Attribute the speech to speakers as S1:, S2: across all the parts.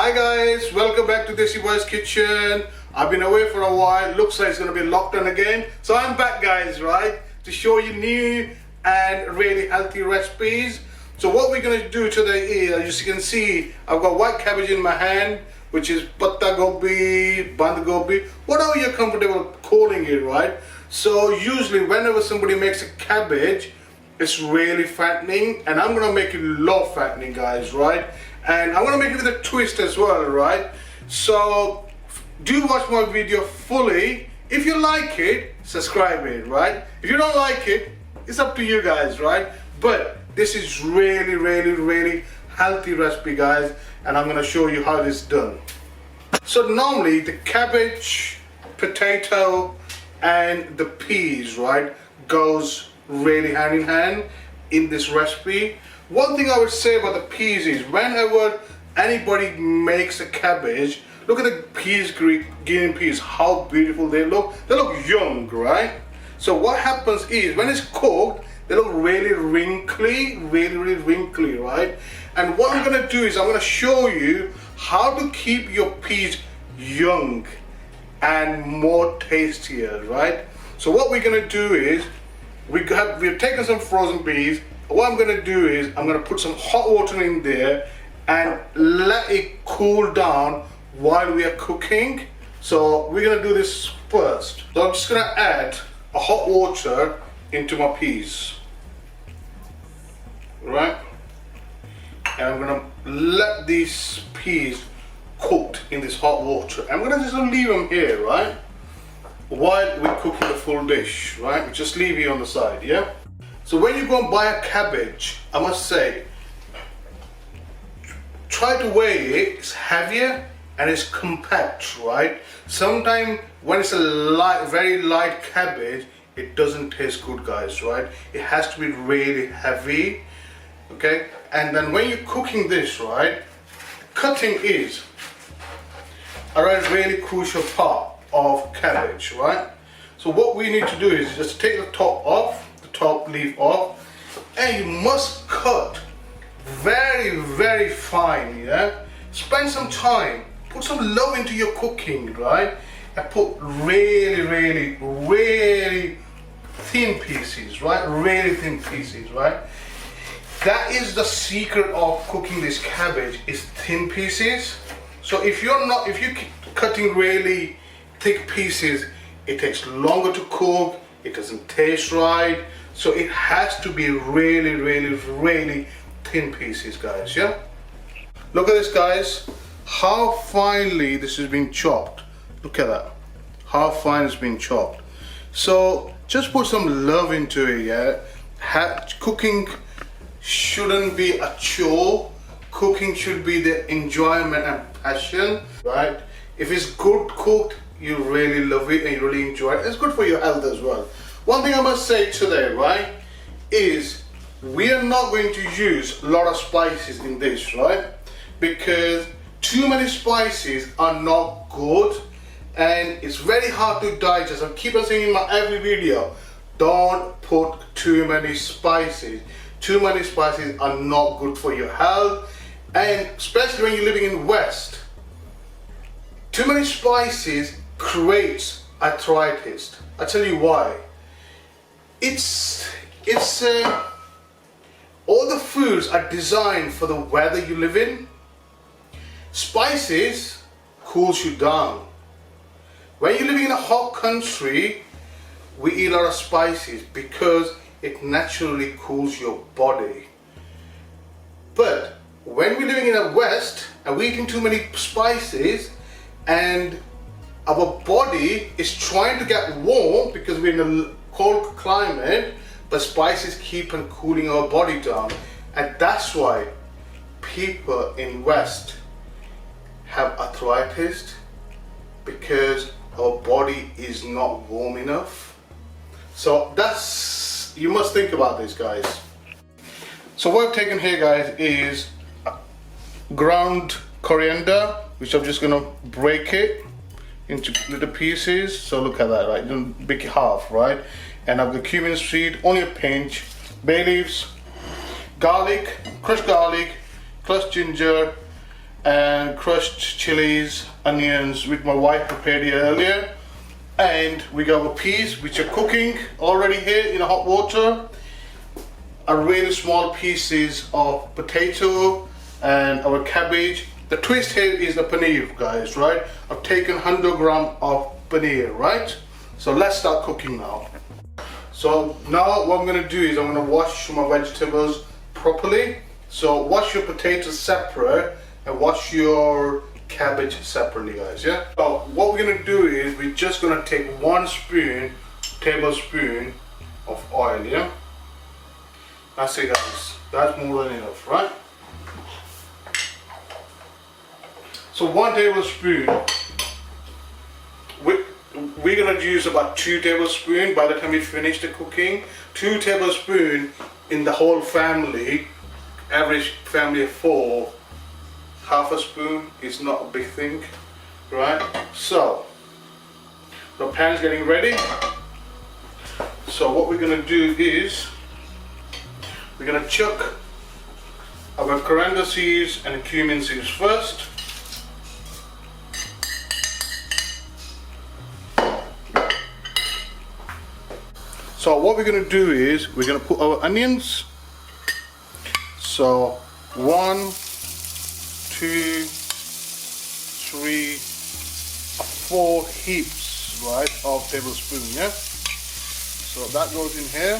S1: Hi guys, welcome back to Desi Boy's Kitchen. I've been away for a while, looks like it's going to be lockdown again. So I'm back guys, right, to show you new and really healthy recipes. So what we're going to do today is, as you can see, I've got white cabbage in my hand, which is patta gobi, band gobi, whatever you're comfortable calling it, right? So usually whenever somebody makes a cabbage, it's really fattening, and I'm going to make it low fattening guys, right? And I'm going to make it with a twist as well, right? So do watch my video fully. If you like it, subscribe it, right? If you don't like it, it's up to you guys, right? But this is really healthy recipe guys, and I'm going to show you how this is done. So normally the cabbage, potato and the peas, right, goes really hand in hand in this recipe. One thing I would say about the peas is whenever anybody makes a cabbage, look at the peas, green peas, how beautiful they look. They look young, right? So what happens is when it's cooked, they look really wrinkly, really wrinkly, right? And what I'm gonna do is I'm gonna show you how to keep your peas young and more tastier, right? So what we're gonna do is we've taken some frozen peas. What I'm going to do is I'm going to put some hot water in there and let it cool down while we are cooking. So we're going to do this first. So I'm just going to add a hot water into my peas, right? And I'm going to let these peas cook in this hot water. I'm going to just leave them here, right, while we're cooking the full dish, right? Just leave it on the side, yeah? So when you go and buy a cabbage, I must say, try to weigh it. It's heavier and it's compact, right? Sometimes when it's a very light cabbage, it doesn't taste good, guys, right? It has to be really heavy, okay? And then when you're cooking this, right, cutting is a really crucial part of cabbage, right? So what we need to do is just take the top off, top leaf off, and you must cut very fine, yeah? Spend some time, put some love into your cooking, right? And put really thin pieces, right? Really thin pieces, right? That is the secret of cooking this cabbage, is thin pieces. So if you're cutting really thick pieces, it takes longer to cook, it doesn't taste right. So it has to be really thin pieces, guys, yeah? Look at this, guys, how finely this has been chopped. Look at that, how fine it's been chopped. So just put some love into it, yeah? Cooking shouldn't be a chore. Cooking should be the enjoyment and passion, right? If it's good cooked, you really love it and you really enjoy it. It's good for your health as well. One thing I must say today, right, is we are not going to use a lot of spices in this, right? Because too many spices are not good and it's very hard to digest. I keep on saying in my every video, don't put too many spices. Too many spices are not good for your health, and especially when you're living in West. Too many spices creates arthritis. I tell you why. All the foods are designed for the weather you live in. Spices cools you down. When you're living in a hot country, we eat a lot of spices because it naturally cools your body. But when we're living in the West and we're eating too many spices, and our body is trying to get warm because we're in a cold climate, but spices keep on cooling our body down, and that's why people in West have arthritis, because our body is not warm enough. So that's, you must think about this, guys. So what I've taken here, guys, is ground coriander, which I'm just gonna break it into little pieces. So look at that, right? Don't break it half, right? And I've got cumin seed, only a pinch, bay leaves, garlic, crushed ginger, and crushed chilies, onions, which my wife prepared here earlier. And we got our peas, which are cooking already here in hot water. A really small pieces of potato and our cabbage. The twist here is the paneer, guys, right? I've taken 100 grams of paneer, right? So let's start cooking now. So now what I'm going to do is I'm going to wash my vegetables properly. So wash your potatoes separate and wash your cabbage separately, guys, yeah? So what we're going to do is we're just going to take 1 tablespoon of oil, yeah? That's it, guys. That's more than enough, right? So 1 tablespoon. We're gonna use about 2 tablespoons by the time we finish the cooking. 2 tablespoons in the whole family, average family of 4, half a spoon is not a big thing, right? So the pan's getting ready. So what we're gonna do is we're gonna chuck our coriander seeds and cumin seeds first. So what we're going to do is we're going to put our onions. So 1, 2, 3, 4 heaps, right, of tablespoon, yeah? So that goes in here.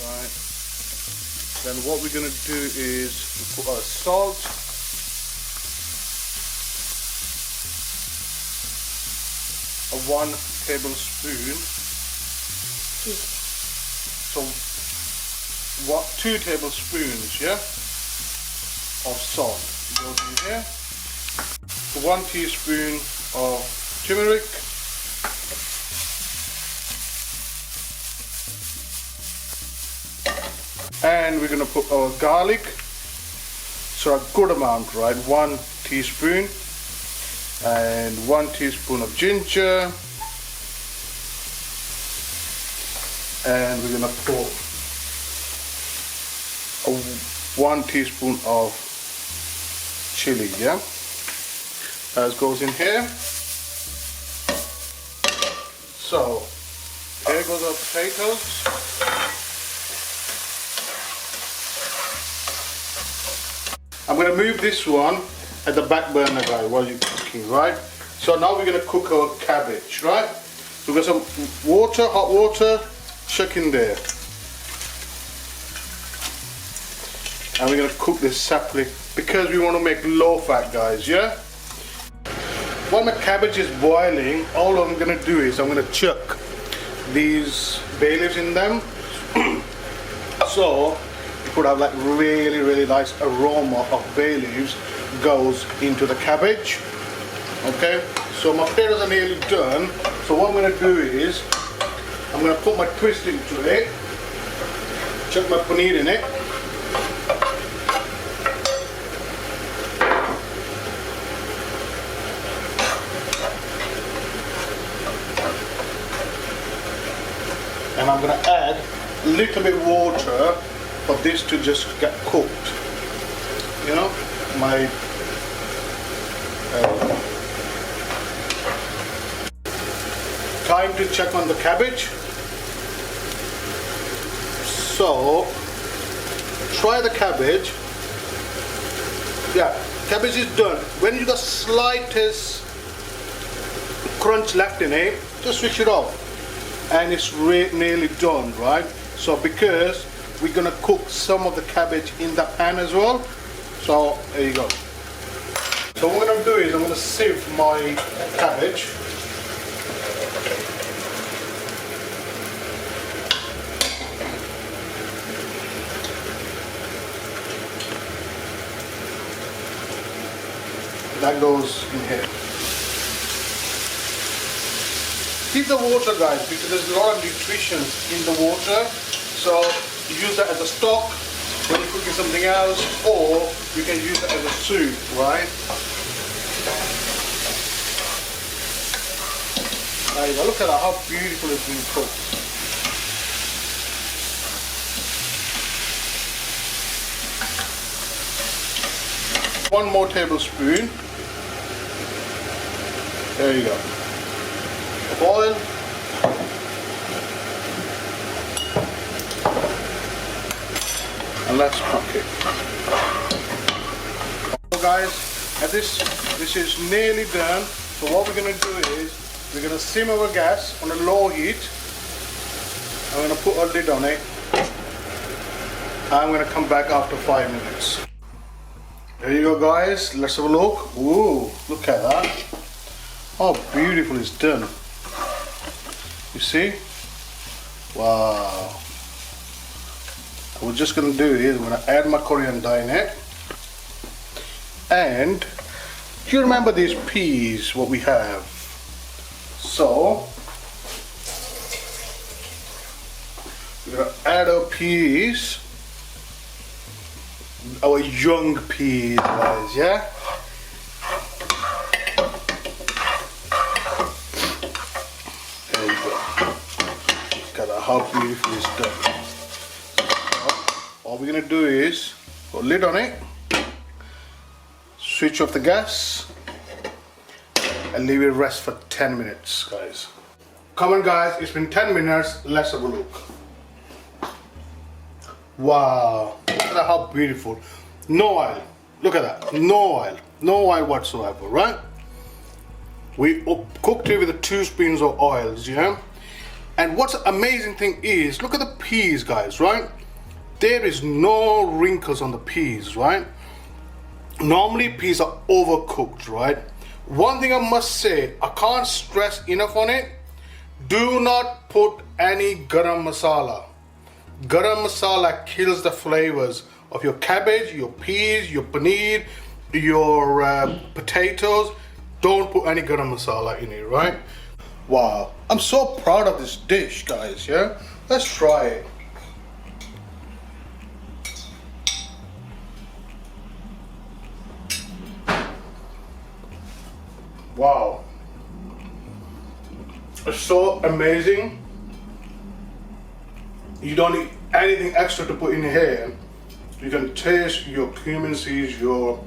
S1: Right. Then what we're going to do is put our salt. A 1 tablespoon. So 2 tablespoons, yeah, of salt goes in here. 1 teaspoon of turmeric. And we're going to put our garlic. So a good amount, right? 1 teaspoon. And 1 teaspoon of ginger, and we're gonna put 1 teaspoon of chili, yeah, that goes in here. So here goes our potatoes. I'm gonna move this one at the back burner, guys, while you're cooking, right? So now we're going to cook our cabbage, right? We've got some water, hot water, chuck in there. And we're going to cook this separately because we want to make low fat, guys, yeah? While my cabbage is boiling, all I'm going to do is I'm going to chuck these bay leaves in them. So you could have like really nice aroma of bay leaves goes into the cabbage. Okay, so my potatoes are nearly done. So what I'm going to do is I'm going to put my twist into it, chuck my paneer in it, and I'm going to add a little bit of water for this to just get cooked, you know, my time to check on the cabbage. So try the cabbage. Yeah, cabbage is done. When you got slightest crunch left in it, just switch it off and it's nearly done, right? So because we're gonna cook some of the cabbage in that pan as well, so there you go. So what I'm going to do is I'm going to sieve my cabbage. That goes in here. Keep the water, guys, because there's a lot of nutrition in the water. So use that as a stock when you're cooking something else, or you can use it as a soup, right? There you go. Look at that, how beautiful it's been cooked. 1 more tablespoon. There you go. Of oil. And let's cook it. So guys, this is nearly done. So what we're going to do is we're going to simmer our gas on a low heat. I'm going to put a lid on it. I'm going to come back after 5 minutes. There you go guys, let's have a look. Ooh, look at that. How beautiful it's done. You see? Wow. What we're just going to do is we're going to add my coriander in it. And do you remember these peas, what we have? So we're going to add our peas. Our young peas, guys, yeah? There you go. Look at how beautiful it's done. So, all we're going to do is put a lid on it, switch off the gas, and leave it rest for 10 minutes, guys. Come on, guys, it's been 10 minutes, let's have a look. Wow, look at how beautiful. No oil, look at that, no oil whatsoever, right? We cooked it with 2 spoons of oils, yeah? And what's the amazing thing is, look at the peas, guys, right? There is no wrinkles on the peas, right? Normally peas are overcooked, right? One thing I must say, I can't stress enough on it, do not put any garam masala. Garam masala kills the flavors of your cabbage, your peas, your paneer, your potatoes. Don't put any garam masala in it, right? Wow, I'm so proud of this dish, guys, yeah? Let's try it. Wow. It's so amazing. You don't need anything extra to put in here. You can taste your cumin seeds, your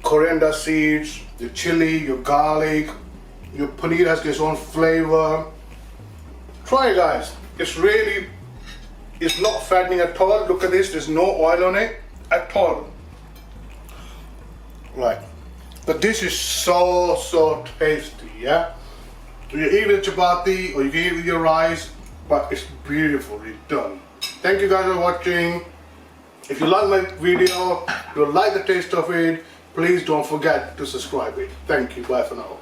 S1: coriander seeds, your chili, your garlic. Your paneer has its own flavor. Try it, guys. It's not fattening at all. Look at this, there's no oil on it at all. Right. But this is so tasty, yeah? You eat with chapati or you can eat with your rice, but it's beautifully done. Thank you guys for watching. If you like my video, if you like the taste of it, please don't forget to subscribe it. Thank you, bye for now.